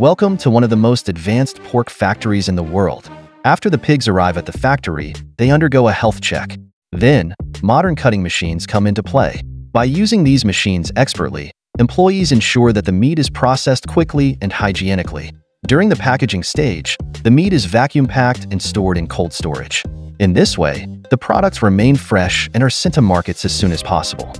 Welcome to one of the most advanced pork factories in the world. After the pigs arrive at the factory, they undergo a health check. Then, modern cutting machines come into play. By using these machines expertly, employees ensure that the meat is processed quickly and hygienically. During the packaging stage, the meat is vacuum-packed and stored in cold storage. In this way, the products remain fresh and are sent to markets as soon as possible.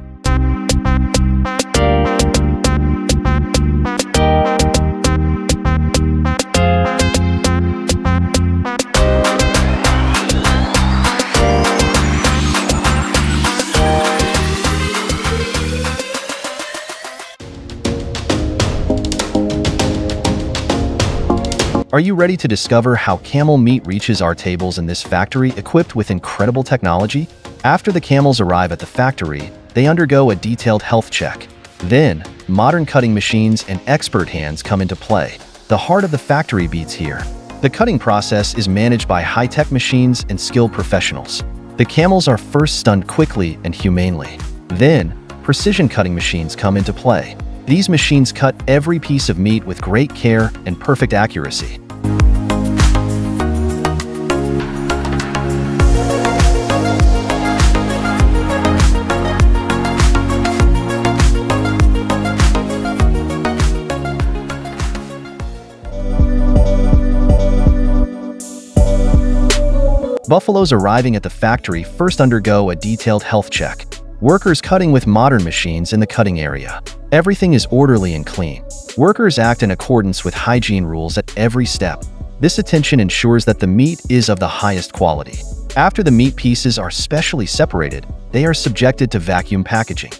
Are you ready to discover how camel meat reaches our tables in this factory equipped with incredible technology? After the camels arrive at the factory, they undergo a detailed health check. Then, modern cutting machines and expert hands come into play. The heart of the factory beats here. The cutting process is managed by high-tech machines and skilled professionals. The camels are first stunned quickly and humanely. Then, precision cutting machines come into play. These machines cut every piece of meat with great care and perfect accuracy. Buffaloes arriving at the factory first undergo a detailed health check. Workers cutting with modern machines in the cutting area. Everything is orderly and clean. Workers act in accordance with hygiene rules at every step. This attention ensures that the meat is of the highest quality. After the meat pieces are specially separated, they are subjected to vacuum packaging.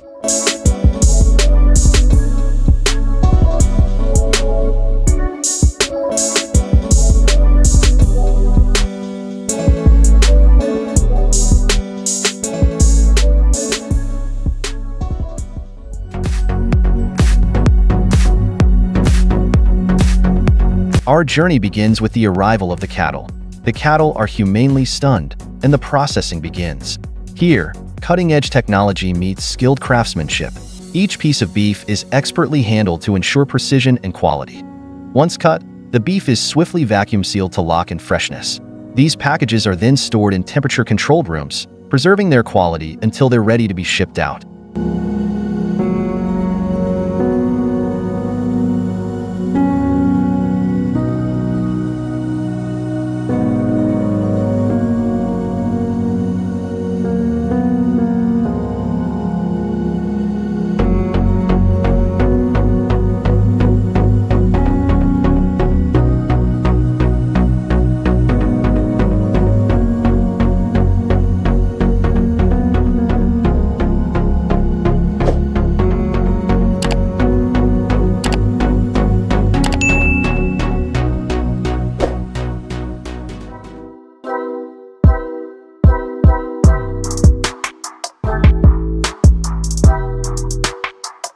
Our journey begins with the arrival of the cattle. The cattle are humanely stunned, and the processing begins. Here, cutting-edge technology meets skilled craftsmanship. Each piece of beef is expertly handled to ensure precision and quality. Once cut, the beef is swiftly vacuum-sealed to lock in freshness. These packages are then stored in temperature-controlled rooms, preserving their quality until they're ready to be shipped out.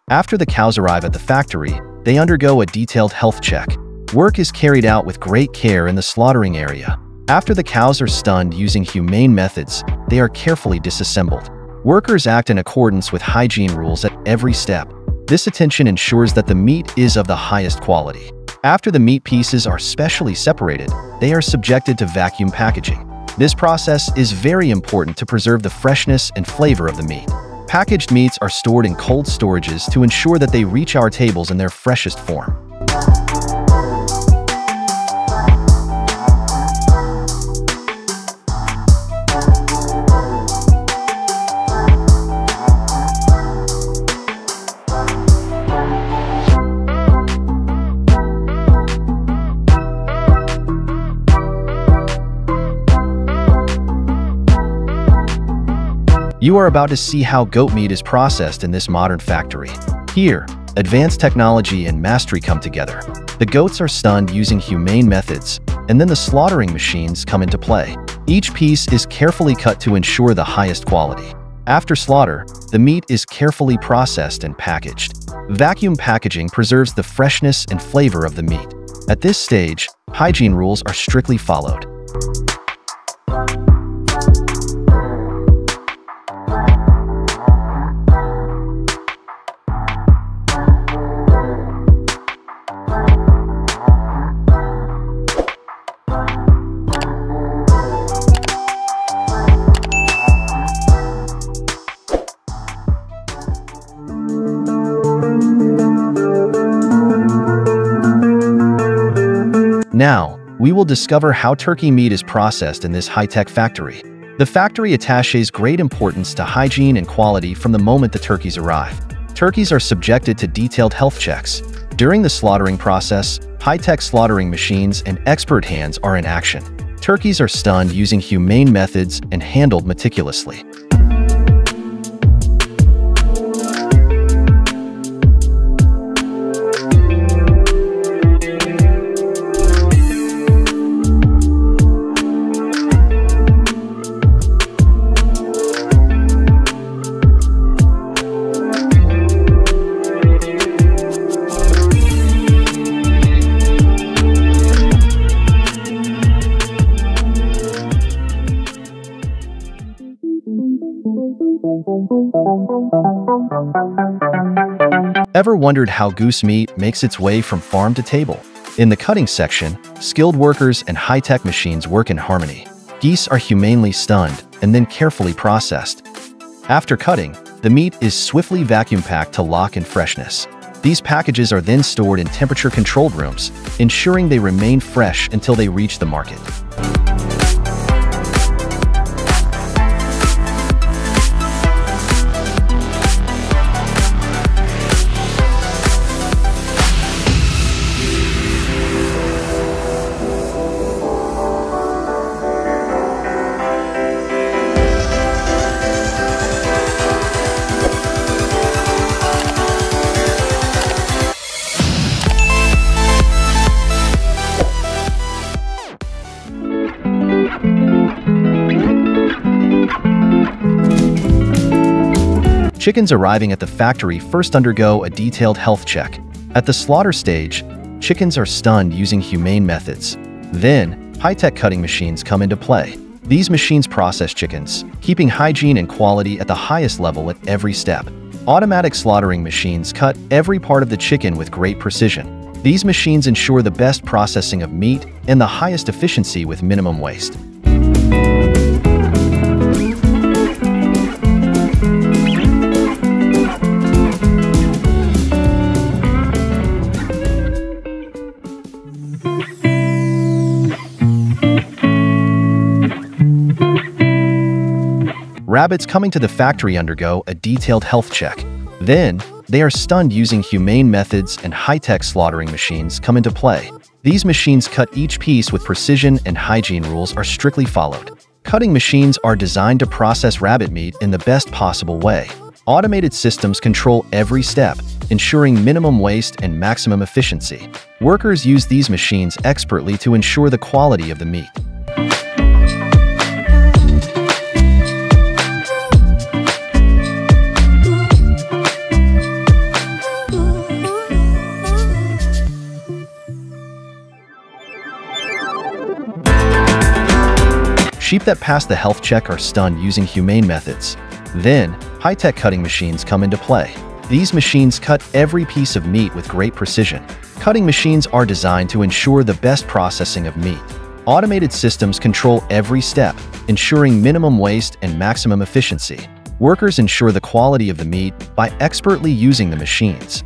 After the cows arrive at the factory, they undergo a detailed health check. Work is carried out with great care in the slaughtering area. After the cows are stunned using humane methods, they are carefully disassembled. Workers act in accordance with hygiene rules at every step. This attention ensures that the meat is of the highest quality. After the meat pieces are specially separated, they are subjected to vacuum packaging. This process is very important to preserve the freshness and flavor of the meat. Packaged meats are stored in cold storages to ensure that they reach our tables in their freshest form. You are about to see how goat meat is processed in this modern factory. Here, advanced technology and mastery come together. The goats are stunned using humane methods, and then the slaughtering machines come into play. Each piece is carefully cut to ensure the highest quality. After slaughter, the meat is carefully processed and packaged. Vacuum packaging preserves the freshness and flavor of the meat. At this stage, hygiene rules are strictly followed. Now, we will discover how turkey meat is processed in this high-tech factory. The factory attaches great importance to hygiene and quality from the moment the turkeys arrive. Turkeys are subjected to detailed health checks. During the slaughtering process, high-tech slaughtering machines and expert hands are in action. Turkeys are stunned using humane methods and handled meticulously. Ever wondered how goose meat makes its way from farm to table? In the cutting section, skilled workers and high-tech machines work in harmony. Geese are humanely stunned and then carefully processed. After cutting, the meat is swiftly vacuum-packed to lock in freshness. These packages are then stored in temperature-controlled rooms, ensuring they remain fresh until they reach the market. Chickens arriving at the factory first undergo a detailed health check. At the slaughter stage, chickens are stunned using humane methods. Then, high-tech cutting machines come into play. These machines process chickens, keeping hygiene and quality at the highest level at every step. Automatic slaughtering machines cut every part of the chicken with great precision. These machines ensure the best processing of meat and the highest efficiency with minimum waste. Rabbits coming to the factory undergo a detailed health check. Then, they are stunned using humane methods and high-tech slaughtering machines come into play. These machines cut each piece with precision and hygiene rules are strictly followed. Cutting machines are designed to process rabbit meat in the best possible way. Automated systems control every step, ensuring minimum waste and maximum efficiency. Workers use these machines expertly to ensure the quality of the meat. Sheep that pass the health check are stunned using humane methods. Then, high-tech cutting machines come into play. These machines cut every piece of meat with great precision. Cutting machines are designed to ensure the best processing of meat. Automated systems control every step, ensuring minimum waste and maximum efficiency. Workers ensure the quality of the meat by expertly using the machines.